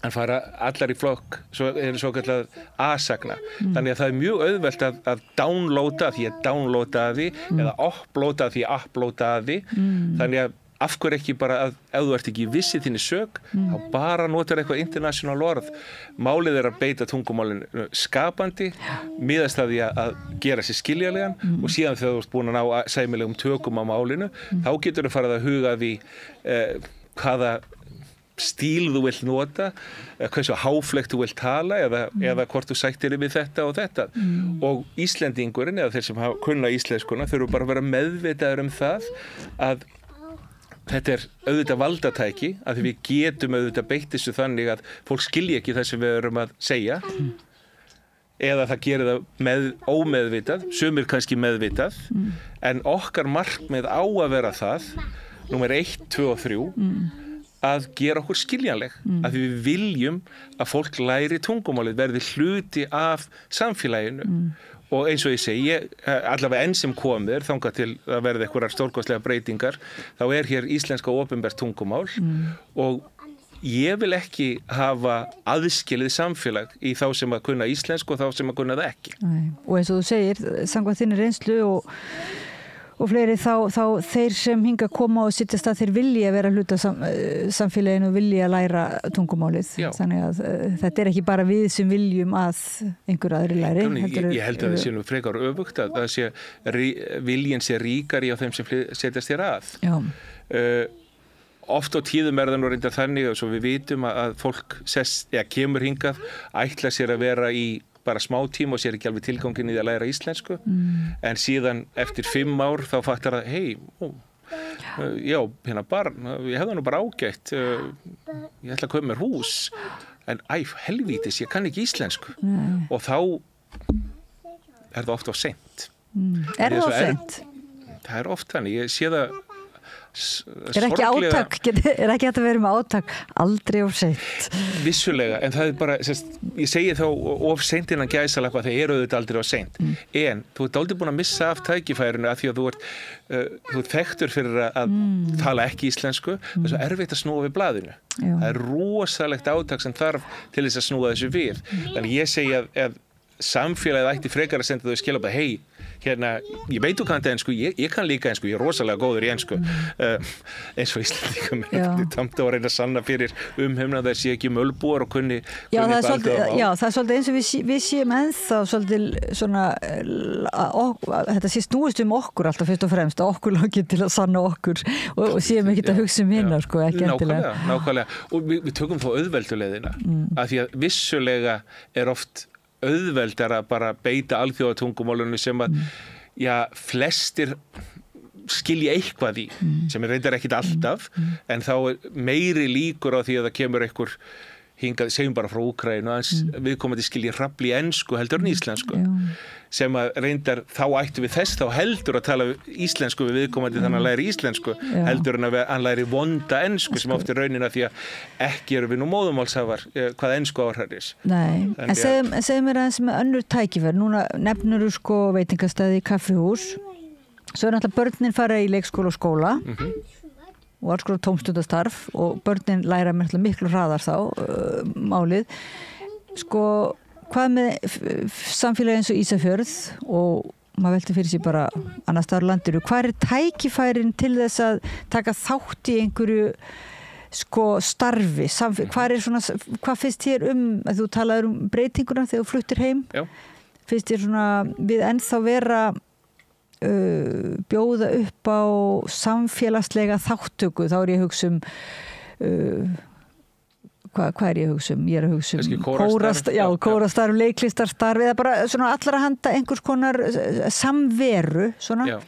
En fara allar í flokk, svo kallað A-sagna. Þannig að það er mjög auðvelt að downloada því að downloadaði eða uploada því að uploadaði. Þannig að af hverju ekki bara að ef þú ert ekki vissið þinni sök, þá bara notar eitthvað international orð. Málið er að beita tungumálinu skapandi, miðast að því að gera sér skiljanlegan og síðan þegar þú ert búin að ná sæmilegum tökum á málinu, þá getur þú farið að huga því hvaða stíl þú vilt nota, hversu háflegt þú vilt tala eða hvort þú sættir við þetta og þetta. Og Íslendingurinn eða þeir sem kunna íslenskuna þurfa bara að vera meðvitaður það að þetta er auðvitað valdatæki að því við getum auðvitað beitt þessu þannig að fólk skilji ekki það sem við erum að segja eða það gerir það ómeðvitað, sumir kannski meðvitað en okkar markmið á að vera það númer 1, 2 og 3 að gera okkur skiljanleg að við viljum að fólk læri tungumálið, verði hluti af samfélaginu og eins og ég segi, allavega enn sem komið þangað til að verði einhverjar stórkostlega breytingar, þá er hér íslenska opinbert tungumál og ég vil ekki hafa aðskilið samfélag í þá sem að kunna íslensku og þá sem að kunna það ekki. Og eins og þú segir, samkvæmt þinni reynslu og fleiri þá þeir sem hinga koma og sittast að þeir vilja vera hluta samfélaginu og vilja læra tungumálið. Já. Þannig að þetta ekki bara við sem viljum að einhver aðri læri. Ég held að það sé nú frekar öfugt að það sé viljinn sé ríkari á þeim sem setjast þér að. Já. Oft á tíðum það nú reyndar þannig og svo við vitum að fólk kemur hingað, ætla sér að vera í bara smá tíma og sér ekki alveg tilgangin í að læra íslensku en síðan eftir 5 ár þá fattar það hérna barn, ég hefði nú bara ágætt ég ætla að kaupa mér hús en helvítis, ég kann ekki íslensku og þá það oft of seint Er það of seint? Það oft þannig, ég sé það ekki átak, ekki hægt að vera með átak aldrei of seint vissulega, en það bara ég segi þá of seint innan gæsalappa þegar eru auðvitað aldrei of seint en þú ert aldrei búin að missa af tækifærinu af því að þú ert þekktur fyrir að tala ekki íslensku það svo erfitt að snúa við blaðinu það rosalegt átak sem þarf til þess að snúa þessu við þannig ég segi að samfélagið ætti frekar að senda þau skilabóð hérna, ég veit þú kanntu ensku, ég kann líka ensku, ég rosalega góður í ensku eins og Íslandingar með tamt að reyna að sanna fyrir umheimna þess ég ekki mölbúar og kunni það er svolítið eins og við séum ennþá svolítið svona þetta sé snúist okkur alltaf fyrst og fremst að okkur langi til að sanna okkur og séum ekki að hugsa minna sko, ekki endilega Nákvæmlega, og við tökum þá auðvelduleiðina af því að vissulega oft auðveldar að bara beita alþjóðatungumálunum sem að flestir skilja eitthvað í sem reyndar ekkit alltaf en þá meiri líkur á því að það kemur einhver hingað, segjum bara frá Úkraínu viðkomandi skilja hrafli ensku heldur en íslensku sem að reyndar þá ættu við þess þá heldur að tala íslensku við viðkomandi þannig að læri íslensku heldur en að hann læri vonda ensku sem oft raunina því að ekki eru við nú móðumálshafar hvað ensku áhræris Nei, en segðu mér aðeins með önnur tækifæri núna nefnur þú sko veitingastæði kaffihús svo náttúrulega börnin fara í leikskóla og skóla og alls konar tómstundastarf og börnin læra miklu hraðar þá málið sko hvað með samfélagi eins og Ísafjörð og maður velti fyrir sig bara annars staðar á landinu, hvað tækifærin til þess að taka þátt í einhverju sko starfi, hvað finnst þér að þú talaður breytinguna þegar þú fluttir heim finnst þér svona við ennþá vera bjóða upp á samfélagslega þáttöku þá ég að hugsa hvað ég að hugsa ég er að hugsa kórastarf, leiklistarstarf eða bara svona allra handa einhvers konar samveru svona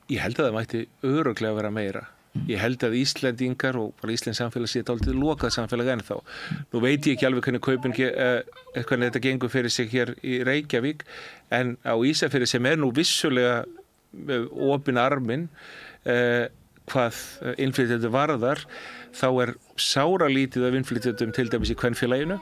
Ég held að það mætti örugglega vera meira ég held að Íslendingar og bara Íslands samfélag sé dálítið lokað samfélag ennþá nú veit ég ekki alveg hvernig þetta gengur fyrir sig hér í Reykjavík en á Ísafirði sem nú vissulega opin arminn hvað innflytjendur varðar þá sáralítið af innflytjendum til dæmis í kvenfélaginu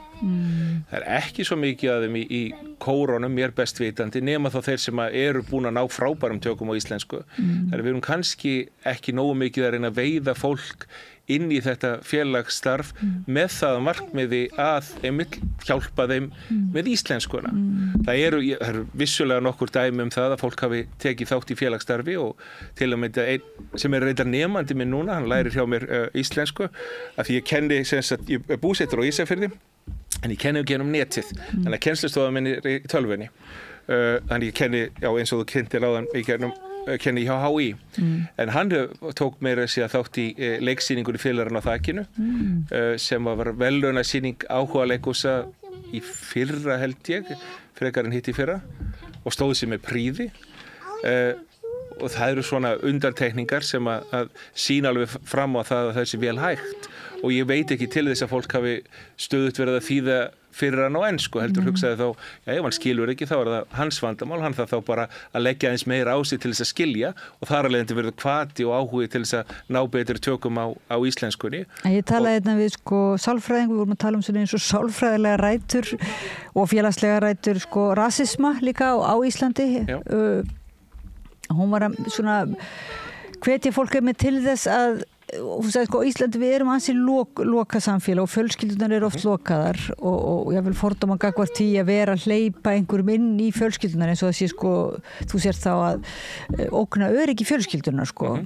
það ekki svo mikið að þeim í kórónum mér best vitandi nema þá þeir sem eru búin að ná frábærum tökum á íslensku við erum kannski ekki nógu mikið að reyna að veiða fólk inn í þetta félagsstarf með það markmiði að einmitt hjálpa þeim með íslenskuna það eru vissulega nokkur dæmi það að fólk hafi tekið þátt í félagsstarfi og til að mynda einn sem reyndar nemandi minn núna, hann lærir hjá mér íslensku af því ég kenni ég búsettur á Ísafirði en ég kenni genum netið þannig að kennslustofa minni í tölvunni þannig ég kenni, eins og þú kynntir áðan kenni hjá HÍ en hann tók meira að segja þátt í leiksýningur í Félagarinn á þakinu sem var verðlaunasýning áhuga leikhúsa í fyrra held ég frekar en hitt í fyrra og stóð sér með prýði og það eru svona undantekningar sem að sýna alveg fram á það að það sé vel hægt og ég veit ekki til þess að fólk hafi stöðugt verið að þýða fyrir hann á ensku heldur hugsaði þá, ef hann skilur ekki þá það hans vandamál, hann það þá bara að leggja eins meira á sig til þess að skilja og þar alveg verður hvati og áhugi til þess að ná betri tökum á íslenskunni. Ég talaði hérna við sálfræðing, við vorum að tala svona eins og sálfræðilega rætur og félagslega rætur rasisma líka á Íslandi hún var að svona hvetja fólk með til þess að þú sagði sko, Íslandi við erum ansi loka samfélag og fjölskyldunar eru oft lokaðar og ég vil fordóma gagnvart því að vera að hleypa einhverjum inn í fjölskyldunar eins og það sé sko, þú sért þá að ógna öryggi fjölskyldunar sko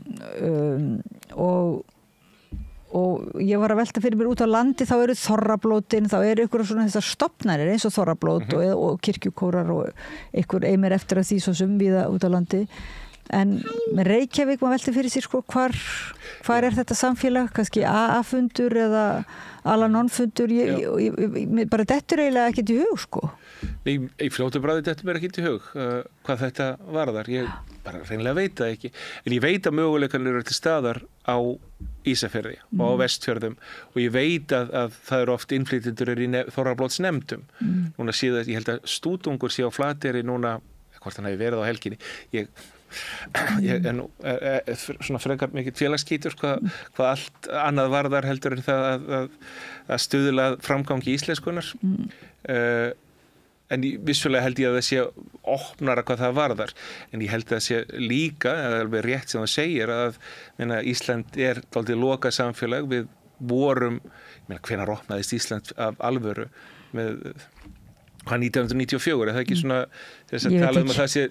og ég var að velta fyrir mér út á landi, þá eru þorrablótin, þá eru ykkur svona þessar stofnanir eins og þorrablót og kirkjukórar og ykkur eimir eftir að því svo sumvíða út á landi. En með Reykjavík, maður velti fyrir sér sko, hvar er þetta samfélag, kannski AA-fundur eða Al-Anon-fundur, ég bara dettur eiginlega ekkert í hug sko. Í fljótu bræði dettur mér ekkert í hug hvað þetta varðar, ég bara reynilega veit það ekki, en ég veit að möguleikarnir eru til staðar á Ísafirði og á Vestfjörðum og ég veit að það eru oft innflytjendur í Þorrablótsnefndum. Núna síðan, ég held að Stútungur sé á Flateyri núna, hvort hann hefði verið á helginni, ég er svona frekar mikið félagskítur hvað allt annað varðar heldur en það að stuðla framgangi íslenskunar en vissulega held ég að það sé opnara hvað það varðar en ég held að það sé líka, eða alveg rétt sem það segir að Ísland er dálítið lokað samfélag, við vorum hvenær opnaðist Ísland af alvöru með hvað 1994, er það ekki svona þess að tala um að það sé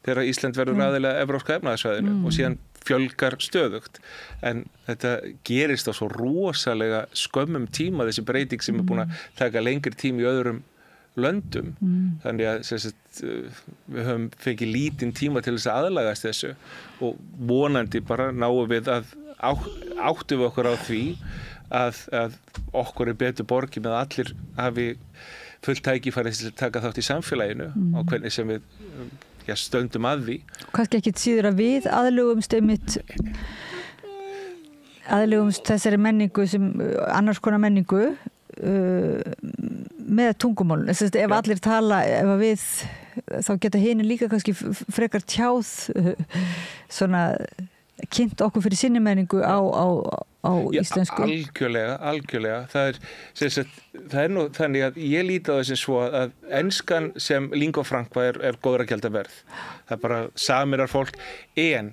þegar Ísland verður aðilega Evrópska efnahagssvæðinu og síðan fjölgar stöðugt en þetta gerist á svo rosalega skömmum tíma þessi breyting sem er búin að taka lengri tíma í öðrum löndum þannig að við höfum fengið lítinn tíma til þess að aðlagast þessu og vonandi bara náum við að áttum við okkur á því að okkur er betur borgið með að allir hafi fullt tækifæri til að taka þátt í samfélaginu og hvernig sem við stöndum að því. Kannski ekki síður að við aðlugumst þessari menningu sem annars konar menningu með tungumál. Ef allir tala, ef að við þá geta hinir líka kannski frekar tjáð svona kynnt okkur fyrir sinni menningu á íslensku. Algjörlega. Það er nú þannig að ég líti á þessi svo að enskan sem lingua franca er góðra gjalda verð. Það er bara samirar fólk en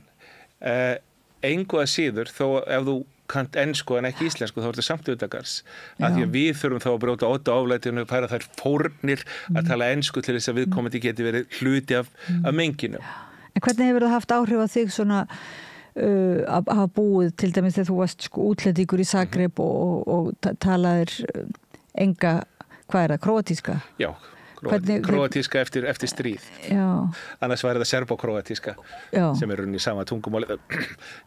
engu að síður þó ef þú kannt ensku en ekki íslensku þá er þetta samt utakars. Af því að við þurfum þá að brjóta óta oflætinu, færa þær fórnir að tala ensku til þess að viðkomandi geti verið hluti af menginu. En hvernig hefur það haft áhrif á þig svona að hafa búið til dæmis þegar þú varst sko útlendingur í Zagreb og talaðir enga, hvað er það, króatíska? Já, króatíska eftir stríð. Já. Annars var það serbokróatíska sem er runni sama tungumáli.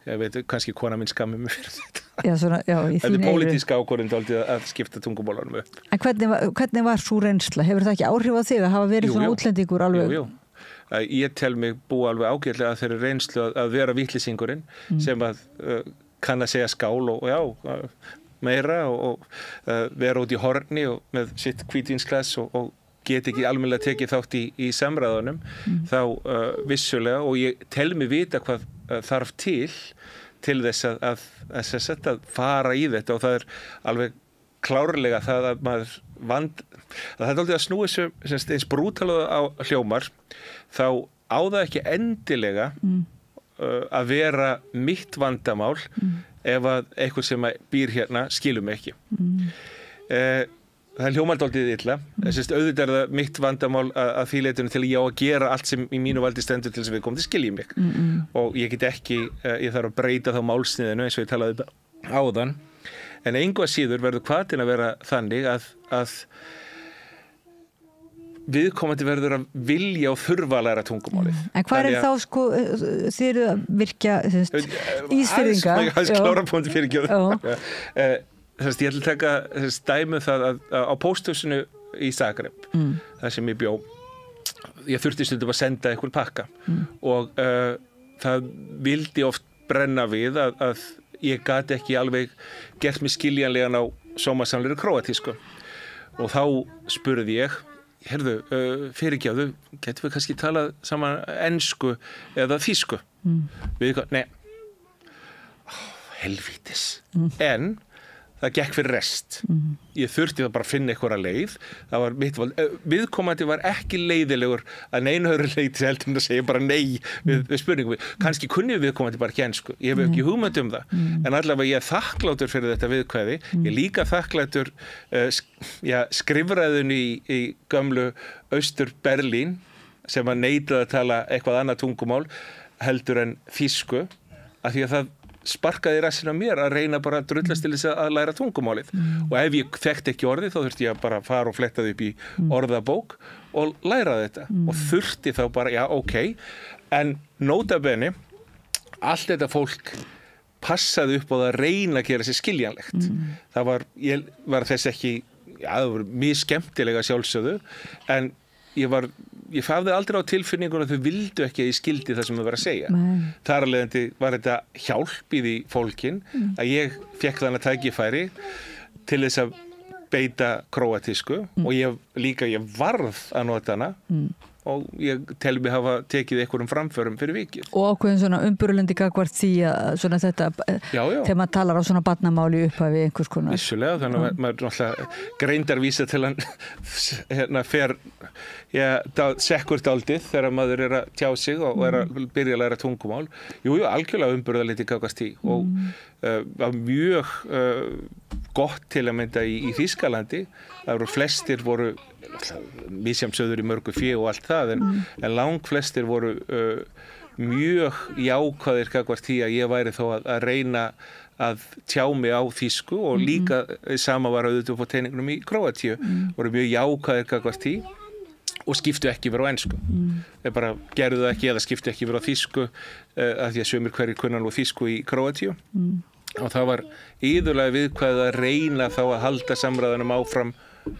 Ég veit, kannski kona minn skammir mig fyrir þetta. Já, svona, já, í þetta er pólitíska ákvörðun að skipta tungumálunum upp. En hvernig var sú reynsla? Hefur það ekki áhrif á þig að hafa verið svona útlendingur alveg? Jú. Ég tel mig búa alveg ágætlega að þeirri reynslu að vera vitleysingurinn sem að kann að segja skál og meira og vera út í horni og með sitt hvítvínsglas og get ekki almennilega tekið þátt í samræðunum þá vissulega og ég tel mig vita hvað þarf til þess að fara í þetta og það er alveg klárlega það að maður það er aldrei að snúi þessu eins brútalega á hljómar þá á það ekki endilega að vera mitt vandamál ef að eitthvað sem býr hérna skilur mig ekki. Það er hljómar dálítið illa. Auðvitað er það mitt vandamál að því leitinu til að ég á að gera allt sem í mínu valdi stendur til þess að við komum til skilji mig. Og ég get ekki, ég þarf að breyta þá málsniðinu eins og ég talaði áðan. En engu að síður verður hvatinn að vera þannig að viðkomandi verður að vilja og þurfa að læra tungumálið. En hvað er þá sko, þið eru að virkja Ísfirðinga? Alls klára punkti fyrir gjöðu. Ég ætla að taka dæmi það að á pósthúsinu í Zagreb, þar sem ég bjó, ég þurfti stundum að senda einhvern pakka og það vildi oft brenna við að ég gat ekki alveg gert mig skiljanlegan á sómasamlegri króatísku og þá spurði ég heyrðu, fyrirgjáðu, getum við kannski talað saman ensku eða þýsku? Nei, helvítis. En það gekk fyrir rest. Ég þurfti það bara að finna einhverja leið. Það var mitt val. Viðkomandi var ekki leiðilegur að neinu öðru leyti heldur en að segja bara nei við spurningum. Kannski kunni viðkomandi bara ekki ensku. Ég hef ekki hugmynd það. En allavega ég er þakklátur fyrir þetta viðkvæði. Ég er líka þakklátur skrifræðun í gömlu Austur-Berlín sem að neitaði að tala eitthvað annað tungumál heldur en þýsku, af því að það sparkaði rassinn á mér að reyna bara að drullast til þess að læra tungumálið. Og ef ég þekkti ekki orðið þá þurfti ég bara að fara og fletta upp í orðabók og læra þetta. Og þurfti þá bara, já, ok. En nota bene, allt þetta fólk passaði upp á það að reyna að gera sér skiljanlegt. Ég var þess ekki, já, það var mjög skemmtilega sjálfsögðu, en ég hafði aldrei á tilfinningunum að þau vildu ekki að ég skildi það sem þau var að segja. Þar af leiðandi var þetta hjálp í því fólkin að ég fékk þannig tækifæri til þess að beita króatísku og ég varð að nota hana og ég tel mig hafa tekið einhverjum framförum fyrir vikið. Og ákveðin svona umburlendi gagnvart því að svona þetta, þegar maður talar á svona barnamáli upphafi einhvers konar. Vissulega, þannig að maður náttúrulega greindarvísa til hann fer sekkur daldið þegar maður er að tjá sig og er að byrja að læra tungumál. Jú, algjörlega umburlendi gagnvart því og var mjög gott til að mynda í Þýskalandi. Það flestir voru misjafnsöður í mörgu fé og allt það en langflestir voru mjög jákvæðir gagnvart því að ég væri þó að reyna að tjá mig á þýsku og líka sama var auðvitað upp á teiningunum í Króatíu voru mjög jákvæðir gagnvart því og skiptu ekki verið á ensku. Þeir bara gerðu það ekki eða skiptu ekki verið á þýsku af því að sumir hverjir kunna nú þýsku í Króatíu og það var iðulega viðkvæðið að reyna þá að halda samræðanum áfram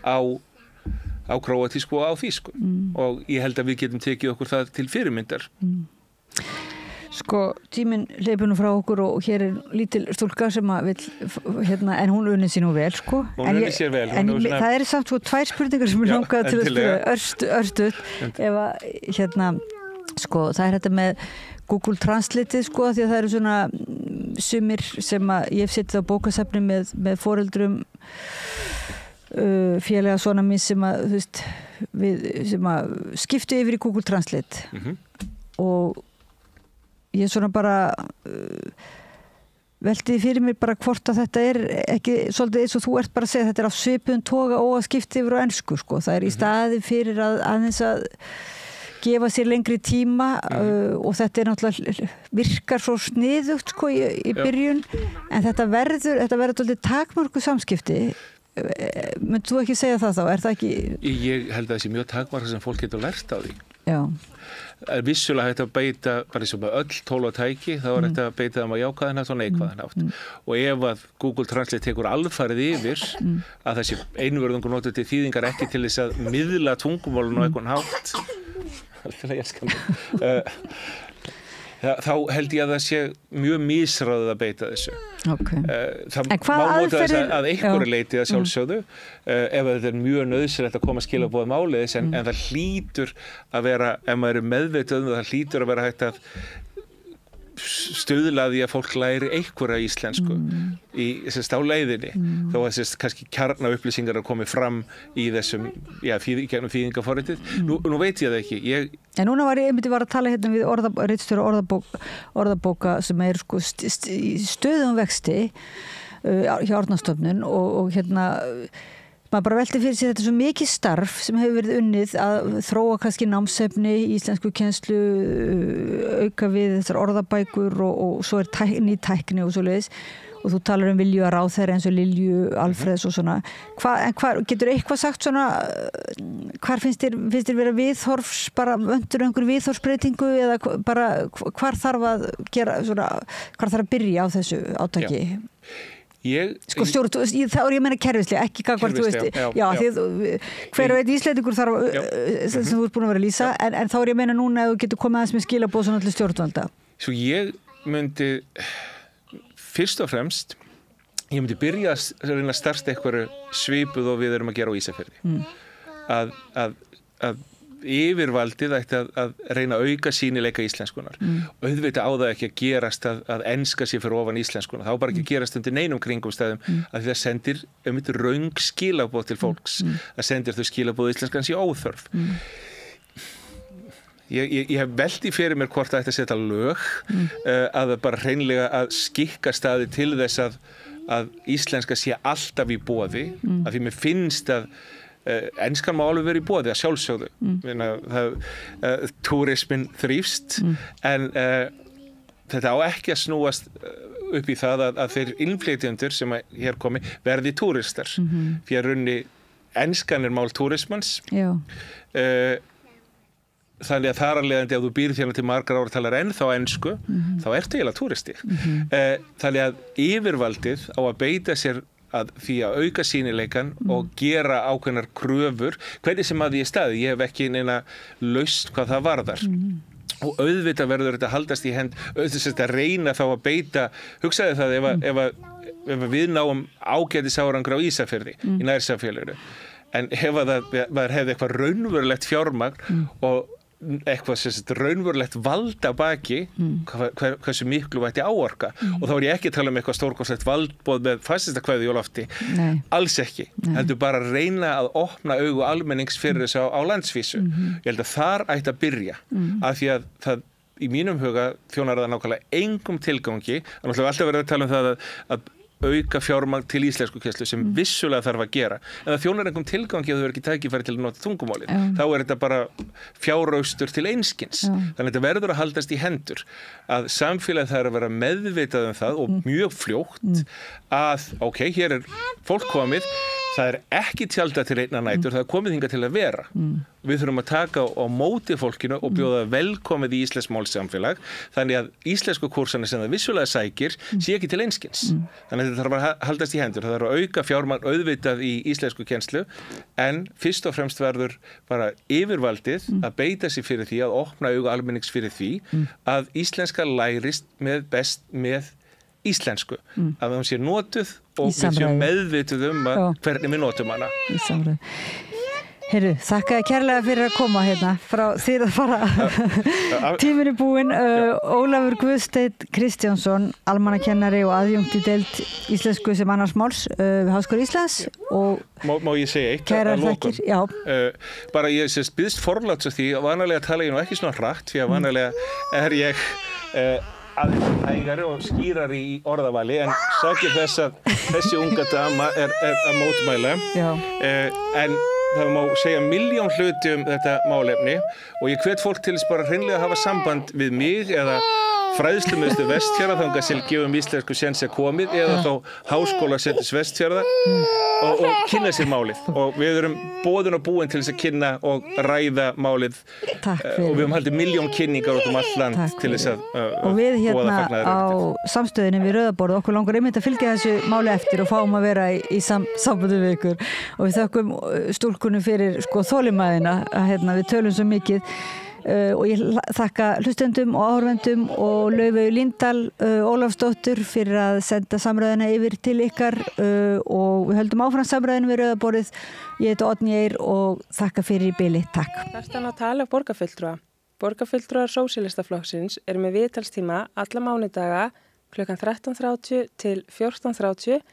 á króatísku og á þýsku og ég held að við getum tekið okkur það til fyrirmyndar. Sko, tíminn hleypur nú frá okkur og hér er lítil stúlka sem að vill, en hún unnið sér nú vel, sko. Hún unnið sér vel. En það er samt svo 2 spurningar sem ég langaði til að spyrja örstuð. Ef að, sko, það er þetta með Google Translate, sko, því að það eru svona sumir sem að ég hef sittið á bókasafni með foreldrum félaga svona minn sem að, þú veist, sem að skiptu yfir í Google Translate og ég svona bara velti fyrir mér bara hvort að þetta er ekki svolítið eins og þú ert bara að segja þetta er á svipuðum toga og að skipta yfir á ensku, sko. Það er í staði fyrir aðeins að gefa sér lengri tíma og þetta er náttúrulega virkar svo sniðugt, sko, í byrjun en þetta verður svolítið takmörku samskipti. Myndi þú ekki segja það þá? Er það ekki? Ég held að þessi mjög takmarka sem fólk getur lært á því. Já. Vissulega hægt að beita bara eins og með öll tól og tæki þá er þetta að beita það með jákvæðan hátt og neikvæðan hátt. Og ef að Google Translate tekur alfarið yfir að þessi einvörðungur notur til þýðingar ekki til þess að miðla tungumálun á einhvern hátt þá held ég að það sé mjög misráðið að beita þessu. Okay. Það má nota þess að einhverju leyti að sjálfsögðu ef þetta er mjög nauðsynlegt að koma að skilaboða máliðis en það hlýtur að vera, ef maður er meðvitað það hlýtur að vera hægt að stuðla því að fólk læri einhverja íslensku á leiðinni þó að kannski kjarnaupplýsingar að komi fram í þessum gegnum þýðingaforritið. Nú veit ég það ekki. En núna var ég að tala hérna við ritstjóra orðabóka sem er sko í stöðum vexti hjá Árnastofnun og hérna maður bara velti fyrir sér þetta svo mikið starf sem hefur verið unnið að þróa kannski námsefni í íslensku kennslu, auka við þessar orðabækur og svo er ný tækni og svoleiðis og þú talar Vilju að ráðherra eins og Lilju Alfreðs og svona. Getur eitthvað sagt svona, hvar finnst þér vera viðhorfs, bara vöntur einhver viðhorfsbreytingu eða bara hvar þarf að gera svona, hvar þarf að byrja á þessu átaki? Sko þá er ég að meina kerfislega, ekki gagnvart, þú veist, hver veit Íslendingur þarf sem þú ert búin að vera að lýsa, en þá er ég að meina núna að þú getur komið aðeins með skilaboð svona til stjórnvalda. Svo ég myndi fyrst og fremst, ég myndi byrja að reyna að starta eitthvað svipuð og við erum að gera á Ísafirði. Að yfirvaldið ætti að reyna að auka sýnileika íslenskunar. Auðvitað á það ekki að gerast að enska sér fyrir ofan íslenskunar. Það á bara ekki að gerast undir neinum kringumstæðum að það sendir röng skilaboð til fólks. Það sendir þau skilaboð íslenskan sé óþörf. Ég hef velti fyrir mér hvort það ætti að setja lög að það bara hreinlega að skikka staði til þess að íslenska sé alltaf í boði, af því mér finnst að enskan má alveg verið í boði að sjálfsögðu. Túrismin þrífst en þetta á ekki að snúast upp í það að þeir innflytjendur sem hér komi verði túristar. Fyrir runni enskan mál túrismans. Þannig að þar að leiðandi ef þú býrð hérna til margar ára talar ennþá ensku, þá ertu eiginlega túristi. Þannig að yfirvaldið á að beita sér að því að auka sýnileikan og gera ákveðnar kröfur, hvernig sem að því staði. Ég hef ekki neina lausn hvað það varðar. Og auðvitað verður þetta haldast í hend, auðvitað að reyna þá að beita, hugsaði það ef við náum ágætis árangur á Ísafirði, í nærsamfélaginu. En ef maður hefði eitthvað raunverulegt fjármagn og eitthvað raunverulegt valda baki, hversu miklu vætti áorka. Og þá ég ekki að tala eitthvað stórkostlegt valdboð með fasistakveðju á lofti. Alls ekki. Heldur bara að reyna að opna augu almennings fyrir þessu á landsvísu. Ég held að þar ætti að byrja. Af því að það í mínum huga þjónar það nákvæmlega engum tilgangi. Þannig að alltaf verður að tala um það að auka fjármagn til íslenskukennslu sem vissulega þarf að gera. En það þjónar einhverjum tilgangi að þau ekki tækifæri til að nota tungumálið. Þá þetta bara fjáraustur til einskins. Þannig að þetta verður að haldast í hendur. Að samfélagið þarf að vera meðvitað það og mjög fljótt að, hér fólk komið, það ekki tjaldað til einna nætur, það komið hingað til að vera. Við þurfum að taka á móti fólkinu og bjóða velkomið í íslenskt málsamfélag, þannig að íslensku kursana sem það vissulega sækir sé ekki til einskins. Þannig að þetta þarf að haldast í hendur, það þarf að auka fjármagn auðvitað í íslensku kennslu, en fyrst og fremst verður bara yfirvaldið að beita sig fyrir því, að opna augu almennings fyrir því, að íslenska lærist best með íslensku, að hún sé notuð og við séum meðvituð hvernig við notum hana. Heyrðu, þakka þér kærlega fyrir að koma hérna frá þér að fara. Tíminn er búinn. Ólafur Guðsteinn Kristjánsson, almannakennari og aðjúnkt í deild íslensku sem annars máls við Háskóla Íslands. Má ég segja eitt að lokum? Já. Bara ég byðst forláts af því að vanalega tala ég nú ekki svona hratt, því að vanalega ég aðeins hægari og skýrari í orðavali, en sakir þess að þessi unga dama að mótmæla. En það má segja milljón hluti þetta málefni og ég hvet fólk til þess bara hreinlega að hafa samband við mig eða fræðslumiðstöð Vestfjarða þangað sem gefum íslensku séns komið, eða þá Háskólasetur Vestfjarða og kynna sér málið. Og við erum boðin og búin til þess að kynna og ræða málið og við höfum haldið milljón kynningar út allt land til þess að og við hérna á samstöðinni við Rauðaborð, okkur langar einmitt að fylgja þessu máli eftir og fáum að vera í sambandi við ykkur, og við þökkum stúlkunum fyrir þolinmæðina að við tölum svo mikið. Og ég þakka hlustendum og áhorfendum og Laufey Líndal Ólafsdóttur fyrir að senda samræðina yfir til ykkar og við höldum áfram samræðinu við Rauðaborðið. Ég heiti Oddný Eir og þakka fyrir í bili. Takk. Þarstan að tala af borgarfulltrúa. Borgarfulltrúar Sósíalistaflokksins eru með viðtalstíma alla mánudaga klukkan 13:30 til 14:30.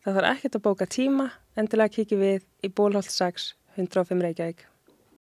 Það þarf ekkert að bóka tíma, endilega kíkjum við í Bólholtssax 105 Reykjavík.